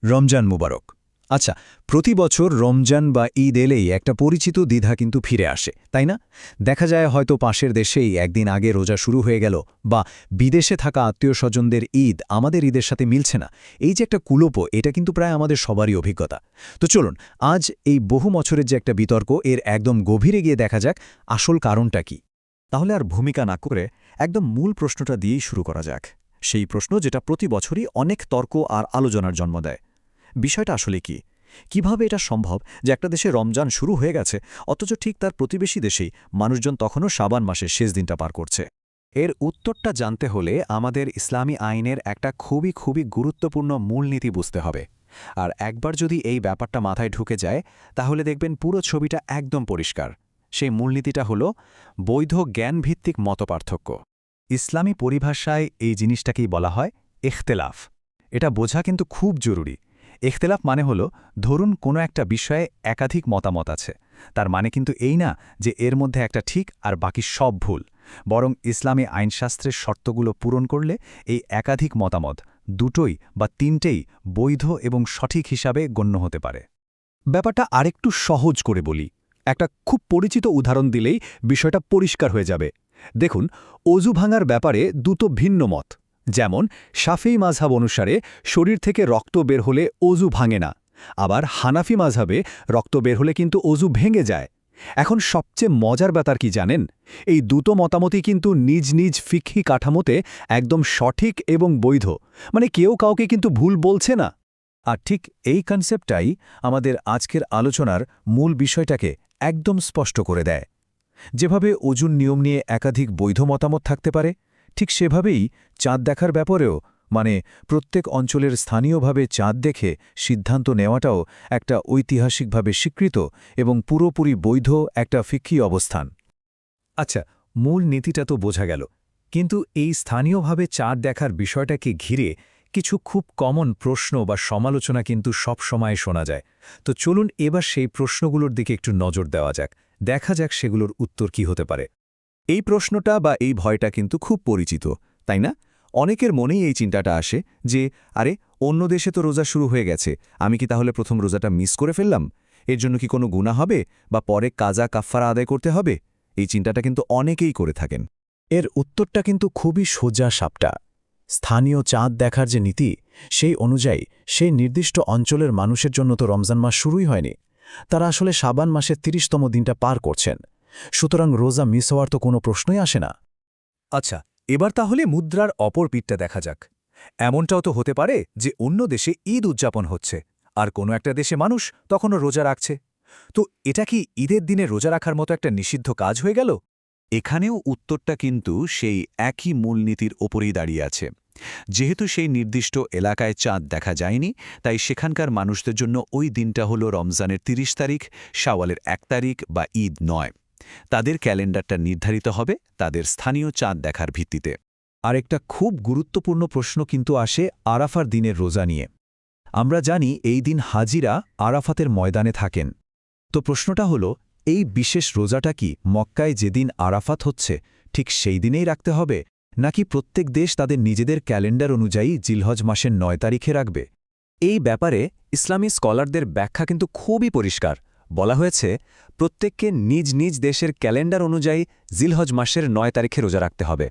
রমজান মুবারক। আচ্ছা, প্রতি বছর রমজান বা ঈদ এলেই একটা পরিচিত দ্বিধা কিন্তু ফিরে আসে, তাই না? দেখা যায় হয়তো পাশের দেশেই একদিন আগে রোজা শুরু হয়ে গেল, বা বিদেশে থাকা আত্মীয়-স্বজনদের ঈদ আমাদের ঈদের সাথে মিলছে না। এই যে একটা কুলোপো, এটা কিন্তু প্রায় আমাদের সবারই অভিজ্ঞতা। তো চলুন, আজ এই বহু বছরের যে একটা বিতর্ক, এর একদম গভীরে গিয়ে দেখা যাক আসল কারণটা কি। তাহলে আর ভূমিকা না করে একদম মূল প্রশ্নটা দিয়েই শুরু করা যাক। সেই প্রশ্ন যেটা প্রতি বছরই অনেক তর্ক আর আলোচনার জন্ম দেয়। বিষয়টা আসলে কি? কিভাবে এটা সম্ভব যে একটা দেশে রমজান শুরু হয়ে গেছে, অথচ ঠিক তার প্রতিবেশী দেশেই মানুষজন তখনও শাবান মাসের শেষ দিনটা পার করছে? এর উত্তরটা জানতে হলে আমাদের ইসলামী আইনের একটা খুবই গুরুত্বপূর্ণ মূলনীতি বুঝতে হবে। আর একবার যদি এই ব্যাপারটা মাথায় ঢুকে যায়, তাহলে দেখবেন পুরো ছবিটা একদম পরিষ্কার। সেই মূলনীতিটা হল বৈধ জ্ঞানভিত্তিক মতপার্থক্য। ইসলামী পরিভাষায় এই জিনিসটাকেই বলা হয় ইখতেলাফ। এটা বোঝা কিন্তু খুব জরুরি। ইখতেলাফ মানে হল, ধরুন কোনো একটা বিষয়ে একাধিক মতামত আছে, তার মানে কিন্তু এই না যে এর মধ্যে একটা ঠিক আর বাকি সব ভুল। বরং ইসলামী আইনশাস্ত্রের শর্তগুলো পূরণ করলে এই একাধিক মতামত দুটোই বা তিনটেই বৈধ এবং সঠিক হিসাবে গণ্য হতে পারে। ব্যাপারটা আরেকটু সহজ করে বলি, একটা খুব পরিচিত উদাহরণ দিলেই বিষয়টা পরিষ্কার হয়ে যাবে। দেখুন, অজু ভাঙার ব্যাপারে দুটো ভিন্ন মত। যেমন শাফিঈ মাযহাব অনুসারে শরীর থেকে রক্ত বের হলে অজু ভাঙে না, আবার হানাফি মাযহাবে রক্ত বের হলে কিন্তু অজু ভেঙে যায়। এখন সবচেয়ে মজার ব্যাপার কি জানেন? এই দুটো মতামতই কিন্তু নিজ নিজ ফিকহি কাঠামোতে একদম সঠিক এবং বৈধ, মানে কেউ কাউকে কিন্তু ভুল বলছে না। আর ঠিক এই কনসেপ্টটাই আমাদের আজকের আলোচনার মূল বিষয়টাকে একদম স্পষ্ট করে দেয়। যেভাবে অজুর নিয়ম নিয়ে একাধিক বৈধ মতামত থাকতে পারে, ঠিক সেভাবেই চাঁদ দেখার ব্যাপারেও, মানে প্রত্যেক অঞ্চলের স্থানীয়ভাবে চাঁদ দেখে সিদ্ধান্ত নেওয়াটাও একটা ঐতিহাসিকভাবে স্বীকৃত এবং পুরোপুরি বৈধ একটা ফিকহি অবস্থান। আচ্ছা, মূল নীতিটা তো বোঝা গেল, কিন্তু এই স্থানীয়ভাবে চাঁদ দেখার বিষয়টাকে ঘিরে কিছু খুব কমন প্রশ্ন বা সমালোচনা কিন্তু সব সময় শোনা যায়। তো চলুন এবার সেই প্রশ্নগুলোর দিকে একটু নজর দেওয়া যাক, দেখা যাক সেগুলোর উত্তর কি হতে পারে। এই প্রশ্নটা বা এই ভয়টা কিন্তু খুব পরিচিত, তাই না? অনেকের মনেই এই চিন্তাটা আসে যে, আরে, অন্য দেশে তো রোজা শুরু হয়ে গেছে, আমি কি তাহলে প্রথম রোজাটা মিস করে ফেললাম? এর জন্য কি কোনো গুনাহ হবে, বা পরে কাজা কাফফারা আদায় করতে হবে? এই চিন্তাটা কিন্তু অনেকেই করে থাকেন। এর উত্তরটা কিন্তু খুবই সোজা সাপটা। স্থানীয় চাঁদ দেখার যে নীতি, সেই অনুযায়ী সেই নির্দিষ্ট অঞ্চলের মানুষের জন্য তো রমজান মাস শুরুই হয়নি। তারা আসলে শাবান মাসের ৩০তম দিনটা পার করছেন। সুতরাং রোজা মিস হওয়ার তো কোনো প্রশ্নই আসে না। আচ্ছা, এবার তাহলে মুদ্রার অপর পিঠটা দেখা যাক। এমনটাও তো হতে পারে যে অন্য দেশে ঈদ উদযাপন হচ্ছে, আর কোনো একটা দেশে মানুষ তখনও রোজা রাখছে। তো এটা কি ঈদের দিনে রোজা রাখার মতো একটা নিষিদ্ধ কাজ হয়ে গেল? এখানেও উত্তরটা কিন্তু সেই একই মূলনীতির ওপরেই দাঁড়িয়ে আছে। যেহেতু সেই নির্দিষ্ট এলাকায় চাঁদ দেখা যায়নি, তাই সেখানকার মানুষদের জন্য ওই দিনটা হলো রমজানের ৩০ তারিখ, শাওয়ালের ১ তারিখ বা ঈদ নয়। তাদের ক্যালেন্ডারটা নির্ধারিত হবে তাদের স্থানীয় চাঁদ দেখার ভিত্তিতে। আরেকটা খুব গুরুত্বপূর্ণ প্রশ্ন কিন্তু আসে আরাফার দিনের রোজা নিয়ে। আমরা জানি এই দিন হাজিরা আরাফাতের ময়দানে থাকেন। তো প্রশ্নটা হলো, এই বিশেষ রোজাটা কি মক্কায় যেদিন আরাফাত হচ্ছে ঠিক সেই দিনেই রাখতে হবে, নাকি প্রত্যেক দেশ তাদের নিজেদের ক্যালেন্ডার অনুযায়ী জিলহজ মাসের ৯ তারিখে রাখবে? এই ব্যাপারে ইসলামী স্কলারদের ব্যাখ্যা কিন্তু খুবই পরিষ্কার। বলা হয়েছে, প্রত্যেককে নিজ নিজ দেশের ক্যালেন্ডার অনুযায়ী জিলহজ মাসের ৯ তারিখে রোজা রাখতে হবে।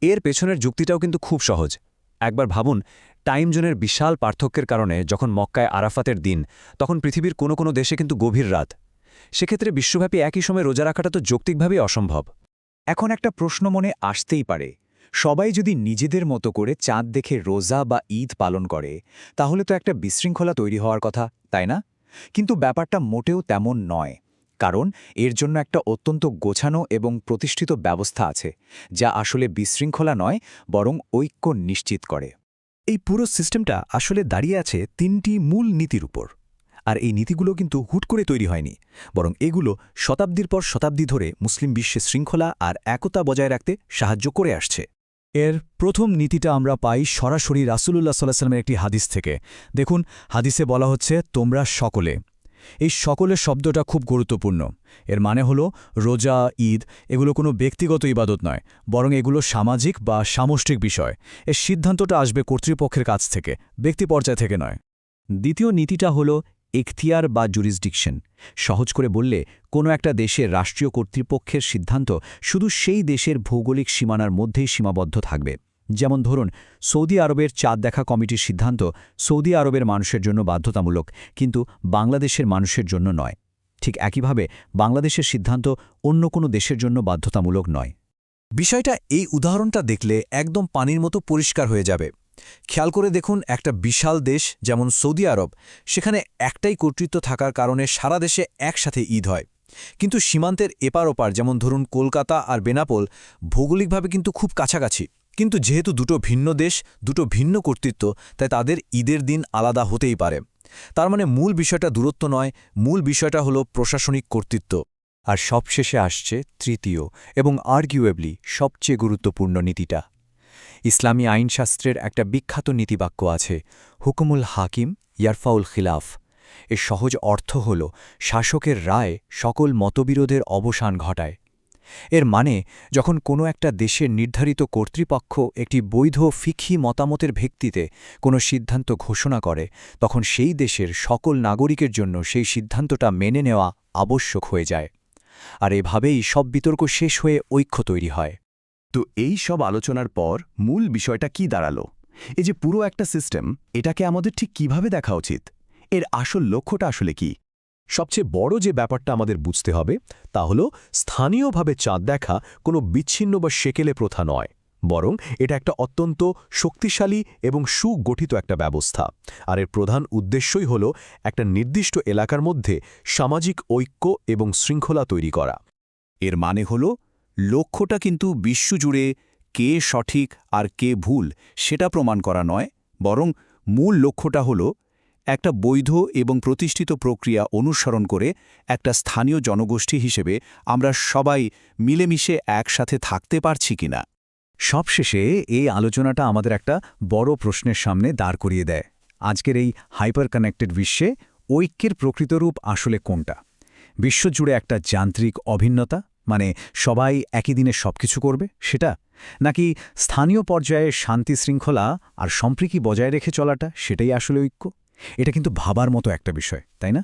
এর পেছনের যুক্তিটাও কিন্তু খুব সহজ। একবার ভাবুন, টাইম জোনের বিশাল পার্থক্যের কারণে যখন মক্কায় আরাফাতের দিন, তখন পৃথিবীর কোনো দেশে কিন্তু গভীর রাত। সেক্ষেত্রে বিশ্বব্যাপী একই সময় রোজা রাখাটা তো যৌক্তিকভাবেই অসম্ভব। এখন একটা প্রশ্ন মনে আসতেই পারে, সবাই যদি নিজেদের মতো করে চাঁদ দেখে রোজা বা ঈদ পালন করে, তাহলে তো একটা বিশৃঙ্খলা তৈরি হওয়ার কথা, তাই না? কিন্তু ব্যাপারটা মোটেও তেমন নয়, কারণ এর জন্য একটা অত্যন্ত গোছানো এবং প্রতিষ্ঠিত ব্যবস্থা আছে, যা আসলে বিশৃঙ্খলা নয়, বরং ঐক্য নিশ্চিত করে। এই পুরো সিস্টেমটা আসলে দাঁড়িয়ে আছে ৩টি মূল নীতির উপর। আর এই নীতিগুলো কিন্তু হুট করে তৈরি হয়নি, বরং এগুলো শতাব্দীর পর শতাব্দী ধরে মুসলিম বিশ্বে শৃঙ্খলা আর একতা বজায় রাখতে সাহায্য করে আসছে। এর প্রথম নীতিটা আমরা পাই সরাসরি রাসূলুল্লাহ সাল্লাল্লাহু আলাইহি ওয়াসাল্লামের একটি হাদিস থেকে। দেখুন, হাদিসে বলা হচ্ছে, তোমরা সকলে। এই সকলের শব্দটা খুব গুরুত্বপূর্ণ। এর মানে হলো, রোজা, ঈদ এগুলো কোনো ব্যক্তিগত ইবাদত নয়, বরং এগুলো সামাজিক বা সামষ্টিক বিষয়। এর সিদ্ধান্তটা আসবে কর্তৃপক্ষের কাছ থেকে, ব্যক্তি পর্যায় থেকে নয়। দ্বিতীয় নীতিটা হল এখতিয়ার বা জুরিসডিকশন। সহজ করে বললে কোনো একটা দেশের রাষ্ট্রীয় কর্তৃপক্ষের সিদ্ধান্ত শুধু সেই দেশের ভৌগোলিক সীমানার মধ্যেই সীমাবদ্ধ থাকবে। যেমন ধরুন, সৌদি আরবের চাঁদ দেখা কমিটির সিদ্ধান্ত সৌদি আরবের মানুষের জন্য বাধ্যতামূলক, কিন্তু বাংলাদেশের মানুষের জন্য নয়। ঠিক একইভাবে বাংলাদেশের সিদ্ধান্ত অন্য কোনো দেশের জন্য বাধ্যতামূলক নয়। বিষয়টা এই উদাহরণটা দেখলে একদম পানির মতো পরিষ্কার হয়ে যাবে। খেয়াল করে দেখুন, একটা বিশাল দেশ যেমন সৌদি আরব, সেখানে একটাই কর্তৃত্ব থাকার কারণে সারা দেশে একসাথে ঈদ হয়। কিন্তু সীমান্তের এপার ওপার, যেমন ধরুন কলকাতা আর বেনাপোল, ভৌগোলিকভাবে কিন্তু খুব কাছাকাছি। কিন্তু যেহেতু দুটো ভিন্ন দেশ, দুটো ভিন্ন কর্তৃত্ব, তাই তাদের ঈদের দিন আলাদা হতেই পারে। তার মানে মূল বিষয়টা দূরত্ব নয়, মূল বিষয়টা হলো প্রশাসনিক কর্তৃত্ব। আর সবশেষে আসছে তৃতীয় এবং আর্গুয়েবলি সবচেয়ে গুরুত্বপূর্ণ নীতিটা। ইসলামী আইনশাস্ত্রের একটা বিখ্যাত নীতিবাক্য আছে, হুকুমুল হাকিম ইয়ারফাউল খিলাফ। এর সহজ অর্থ হল শাসকের রায় সকল মতবিরোধের অবসান ঘটায়। এর মানে যখন কোনো একটা দেশের নির্ধারিত কর্তৃপক্ষ একটি বৈধ ফিকহি মতামতের ভিত্তিতে কোনো সিদ্ধান্ত ঘোষণা করে, তখন সেই দেশের সকল নাগরিকের জন্য সেই সিদ্ধান্তটা মেনে নেওয়া আবশ্যক হয়ে যায়। আর এভাবেই সব বিতর্ক শেষ হয়ে ঐক্য তৈরি হয়। তো এই সব আলোচনার পর মূল বিষয়টা কি দাঁড়ালো? এই যে পুরো একটা সিস্টেম, এটাকে আমাদের ঠিক কিভাবে দেখা উচিত? এর আসল লক্ষ্যটা আসলে কি? সবচেয়ে বড় যে ব্যাপারটা আমাদের বুঝতে হবে তা হল, স্থানীয়ভাবে চাঁদ দেখা কোনো বিচ্ছিন্ন বা সেকেলে প্রথা নয়, বরং এটা একটা অত্যন্ত শক্তিশালী এবং সুগঠিত একটা ব্যবস্থা। আর এর প্রধান উদ্দেশ্যই হল একটা নির্দিষ্ট এলাকার মধ্যে সামাজিক ঐক্য এবং শৃঙ্খলা তৈরি করা। এর মানে হল, লক্ষ্যটা কিন্তু বিশ্বজুড়ে কে সঠিক আর কে ভুল সেটা প্রমাণ করা নয়, বরং মূল লক্ষ্যটা হল একটা বৈধ এবং প্রতিষ্ঠিত প্রক্রিয়া অনুসরণ করে একটা স্থানীয় জনগোষ্ঠী হিসেবে আমরা সবাই মিলেমিশে একসাথে থাকতে পারছি কিনা। সবশেষে এই আলোচনাটা আমাদের একটা বড় প্রশ্নের সামনে দাঁড় করিয়ে দেয়। আজকের এই হাইপার কানেক্টেড বিশ্বে ঐক্যের প্রকৃত রূপ আসলে কোনটা? বিশ্বজুড়ে একটা যান্ত্রিক অভিন্নতা, মানে সবাই একই দিনে সবকিছু করবে সেটা, নাকি স্থানীয় পর্যায়ে শান্তি শৃঙ্খলা আর সম্প্রীতি বজায় রেখে চলাটা, সেটাই আসলে ঐক্য? এটা কিন্তু ভাবার মতো একটা বিষয়, তাই না?